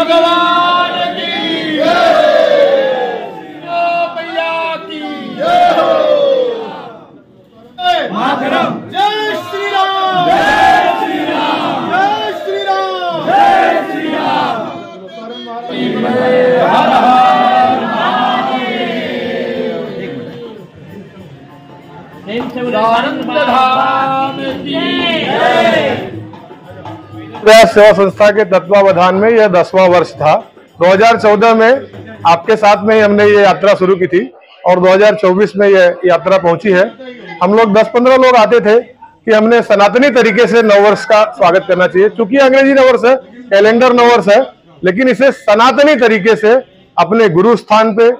भगवान की मैया की मातरम। जय श्री राम, जय श्री राम, जय श्री राम, जय श्री राम। प्रयास सेवा संस्था के तत्वावधान में यह 10वां वर्ष था। 2014 में आपके साथ में ही हमने ये यात्रा शुरू की थी और 2024 में यह यात्रा पहुंची है। हम लोग 10-15 लोग आते थे कि हमने सनातनी तरीके से नववर्ष का स्वागत करना चाहिए। चूंकि अंग्रेजी नववर्ष है, कैलेंडर नववर्ष है, लेकिन इसे सनातनी तरीके से अपने गुरु स्थान पे,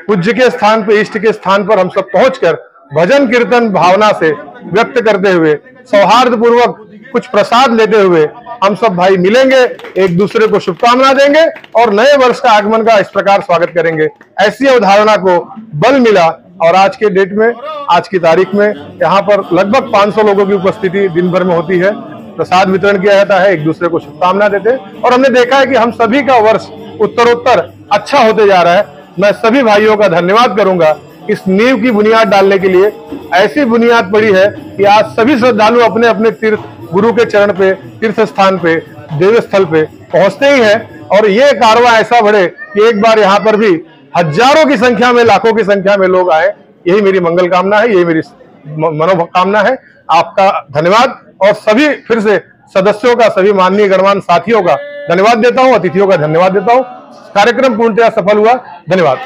पूज्य के स्थान पे, इष्ट के स्थान पर हम सब पहुंचकर भजन कीर्तन भावना से व्यक्त करते हुए, सौहार्द पूर्वक कुछ प्रसाद लेते हुए हम सब भाई मिलेंगे, एक दूसरे को शुभकामना देंगे और नए वर्ष का आगमन का इस प्रकार स्वागत करेंगे। ऐसी अवधारणा को बल मिला और आज के डेट में, आज की तारीख में यहाँ पर लगभग 500 लोगों की उपस्थिति दिन भर में होती है। प्रसाद वितरण किया जाता है, एक दूसरे को शुभकामना देते हैं और हमने देखा है कि हम सभी का वर्ष उत्तरोत्तर अच्छा होते जा रहा है। मैं सभी भाइयों का धन्यवाद करूंगा। इस नींव की बुनियाद डालने के लिए ऐसी बुनियाद पड़ी है कि आज सभी श्रद्धालु अपने अपने तीर्थ गुरु के चरण पे, तीर्थ स्थान पे, देव स्थल पे पहुंचते ही हैं और ये कारवां ऐसा बढ़े कि एक बार यहाँ पर भी हजारों की संख्या में, लाखों की संख्या में लोग आए। यही मेरी मंगल कामना है, यही मेरी मनोकामना है। आपका धन्यवाद और सभी फिर से सदस्यों का, सभी माननीय गणमान्य साथियों का धन्यवाद देता हूँ, अतिथियों का धन्यवाद देता हूँ। कार्यक्रम पूर्णतया सफल हुआ। धन्यवाद।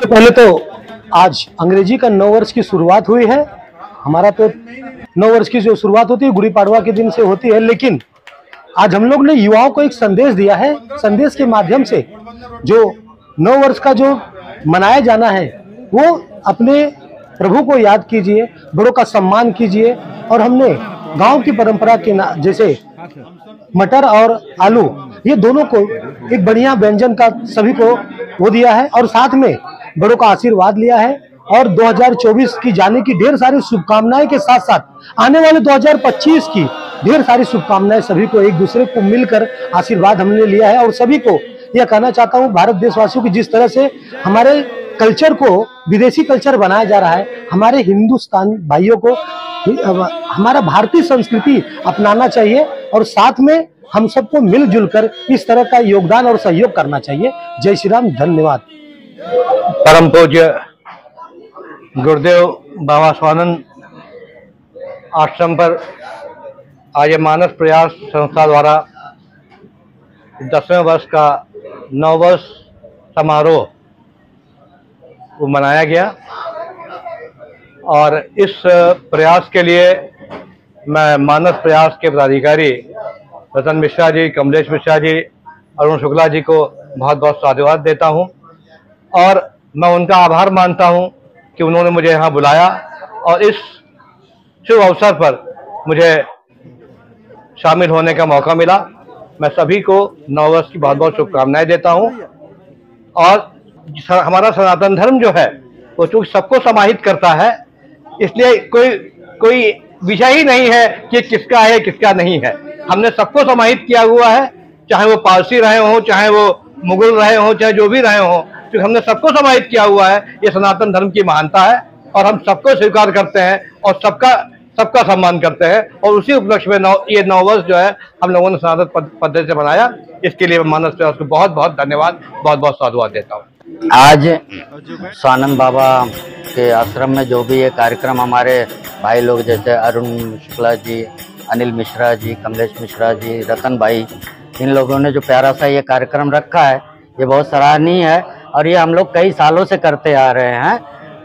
तो पहले तो आज अंग्रेजी का नववर्ष की शुरुआत हुई है। हमारा तो नववर्ष की जो शुरुआत होती है गुड़ी पाड़वा के दिन से होती है, लेकिन आज हम लोग ने युवाओं को एक संदेश दिया है। संदेश के माध्यम से जो नववर्ष का जो मनाया जाना है वो अपने प्रभु को याद कीजिए, बड़ों का सम्मान कीजिए। और हमने गांव की परंपरा के जैसे मटर और आलू, ये दोनों को एक बढ़िया व्यंजन का सभी को वो दिया है और साथ में बड़ों का आशीर्वाद लिया है। और 2024 की जाने की ढेर सारी शुभकामनाएं के साथ साथ आने वाले 2025 की ढेर सारी शुभकामनाएं सभी को एक दूसरे को मिलकर आशीर्वाद हमने लिया है। और सभी को यह कहना चाहता हूं, भारत देशवासियों की जिस तरह से हमारे कल्चर को विदेशी कल्चर बनाया जा रहा है, हमारे हिंदुस्तान भाइयों को हमारा भारतीय संस्कृति अपनाना चाहिए और साथ में हम सबको मिलजुल कर इस तरह का योगदान और सहयोग करना चाहिए। जय श्री राम। धन्यवाद। परम पूज्य गुरुदेव बाबा स्वानंद आश्रम पर आज मानस प्रयास संस्था द्वारा 10वें वर्ष का नववर्ष समारोह वो मनाया गया और इस प्रयास के लिए मैं मानस प्रयास के पदाधिकारी रतन मिश्रा जी, कमलेश मिश्रा जी, अरुण शुक्ला जी को बहुत बहुत साधुवाद देता हूं और मैं उनका आभार मानता हूं कि उन्होंने मुझे यहाँ बुलाया और इस शुभ अवसर पर मुझे शामिल होने का मौका मिला। मैं सभी को नववर्ष की बहुत बहुत शुभकामनाएं देता हूं और हमारा सनातन धर्म जो है वो चूंकि सबको समाहित करता है, इसलिए कोई विषय ही नहीं है कि किसका है किसका नहीं है। हमने सबको समाहित किया हुआ है, चाहे वो पारसी रहे हों, चाहे वो मुगल रहे हों, चाहे जो भी रहे हों, क्योंकि हमने सबको समाहित किया हुआ है। ये सनातन धर्म की महानता है और हम सबको स्वीकार करते हैं और सबका सम्मान करते हैं और उसी उपलक्ष्य में ये नववर्ष जो है हम लोगों ने सनातन पद्धति से बनाया। इसके लिए मानस प्रयास को बहुत बहुत धन्यवाद, बहुत बहुत साधुवाद देता हूँ। आज स्वानंद बाबा के आश्रम में जो भी ये कार्यक्रम हमारे भाई लोग जैसे अरुण शुक्ला जी, अनिल मिश्रा जी, कमलेश मिश्रा जी, रतन भाई, इन लोगों ने जो प्यारा सा ये कार्यक्रम रखा है ये बहुत सराहनीय है और ये हम लोग कई सालों से करते आ रहे हैं।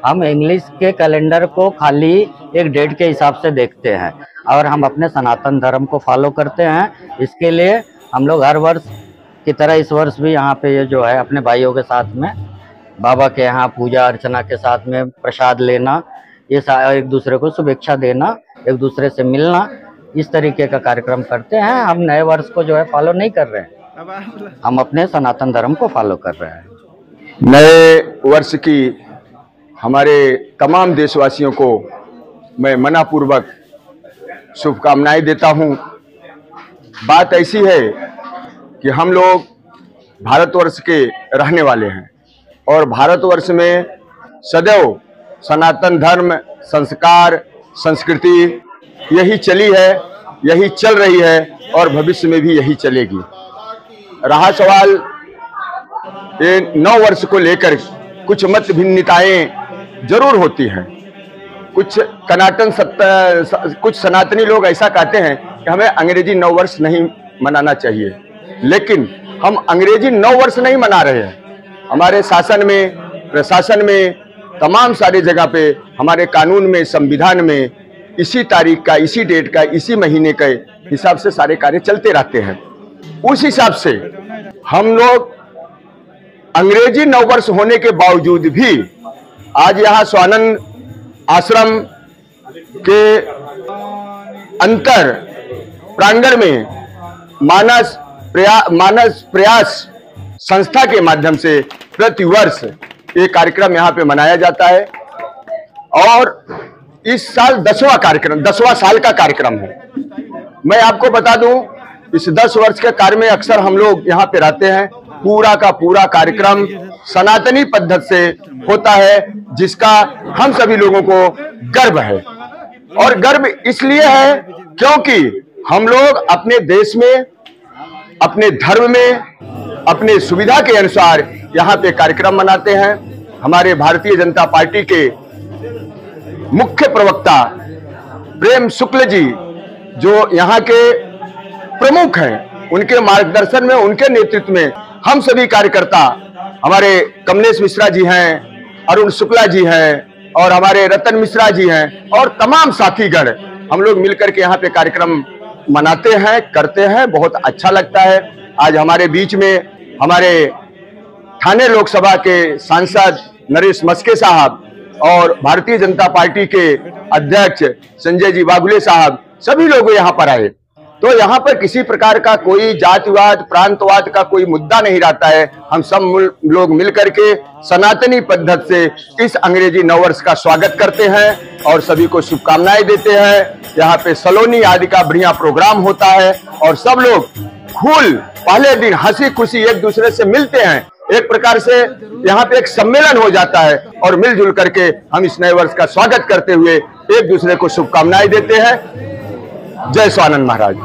हम इंग्लिश के कैलेंडर को खाली एक डेट के हिसाब से देखते हैं और हम अपने सनातन धर्म को फॉलो करते हैं। इसके लिए हम लोग हर वर्ष की तरह इस वर्ष भी यहाँ पे ये जो है अपने भाइयों के साथ में बाबा के यहाँ पूजा अर्चना के साथ में प्रसाद लेना, ये एक दूसरे को शुभेच्छा देना, एक दूसरे से मिलना, इस तरीके का कार्यक्रम करते हैं। हम नए वर्ष को जो है फॉलो नहीं कर रहे हैं, हम अपने सनातन धर्म को फॉलो कर रहे हैं। नए वर्ष की हमारे तमाम देशवासियों को मैं मनापूर्वक शुभकामनाएं देता हूं। बात ऐसी है कि हम लोग भारतवर्ष के रहने वाले हैं और भारतवर्ष में सदैव सनातन धर्म, संस्कार, संस्कृति यही चली है, यही चल रही है और भविष्य में भी यही चलेगी। रहा सवाल ये 9 वर्ष को लेकर कुछ मत भिन्नताएं जरूर होती हैं। कुछ कुछ सनातनी लोग ऐसा कहते हैं कि हमें अंग्रेजी 9 वर्ष नहीं मनाना चाहिए, लेकिन हम अंग्रेजी 9 वर्ष नहीं मना रहे हैं। हमारे शासन में, प्रशासन में, तमाम सारे जगह पे, हमारे कानून में, संविधान में इसी तारीख का, इसी डेट का, इसी महीने के हिसाब से सारे कार्य चलते रहते हैं। उस हिसाब से हम लोग अंग्रेजी 9 वर्ष होने के बावजूद भी आज यहाँ स्वानंद आश्रम के अंतर प्रांगण में मानस प्रयास संस्था के माध्यम से प्रतिवर्ष ये कार्यक्रम यहाँ पे मनाया जाता है और इस साल 10वां साल का कार्यक्रम है। मैं आपको बता दूं, इस 10 वर्ष के कार्य में अक्सर हम लोग यहाँ पे रहते हैं। पूरा का पूरा कार्यक्रम सनातनी पद्धति से होता है, जिसका हम सभी लोगों को गर्व है। और गर्व इसलिए है क्योंकि हम लोग अपने देश में, अपने धर्म में, अपने सुविधा के अनुसार यहाँ पे कार्यक्रम मनाते हैं। हमारे भारतीय जनता पार्टी के मुख्य प्रवक्ता प्रेम शुक्ल जी जो यहाँ के प्रमुख हैं, उनके मार्गदर्शन में, उनके नेतृत्व में हम सभी कार्यकर्ता, हमारे कमलेश मिश्रा जी हैं, अरुण शुक्ला जी हैं और हमारे रतन मिश्रा जी हैं और तमाम साथीगण, हम लोग मिलकर के यहाँ पे कार्यक्रम मनाते हैं, करते हैं। बहुत अच्छा लगता है। आज हमारे बीच में हमारे ठाणे लोकसभा के सांसद नरेश मस्के साहब और भारतीय जनता पार्टी के अध्यक्ष संजय जी बागुले साहब, सभी लोग यहाँ पर आए। तो यहाँ पर किसी प्रकार का कोई जातिवाद, प्रांतवाद का कोई मुद्दा नहीं रहता है। हम सब लोग मिलकर के सनातनी पद्धति से इस अंग्रेजी 9 वर्ष का स्वागत करते हैं और सभी को शुभकामनाएं देते हैं। यहाँ पे सलोनी आदि का बढ़िया प्रोग्राम होता है और सब लोग पहले दिन हंसी खुशी एक दूसरे से मिलते हैं। एक प्रकार से यहाँ पे एक सम्मेलन हो जाता है और मिलजुल करके हम इस नए वर्ष का स्वागत करते हुए एक दूसरे को शुभकामनाएं देते हैं। जय स्वानंद महाराज।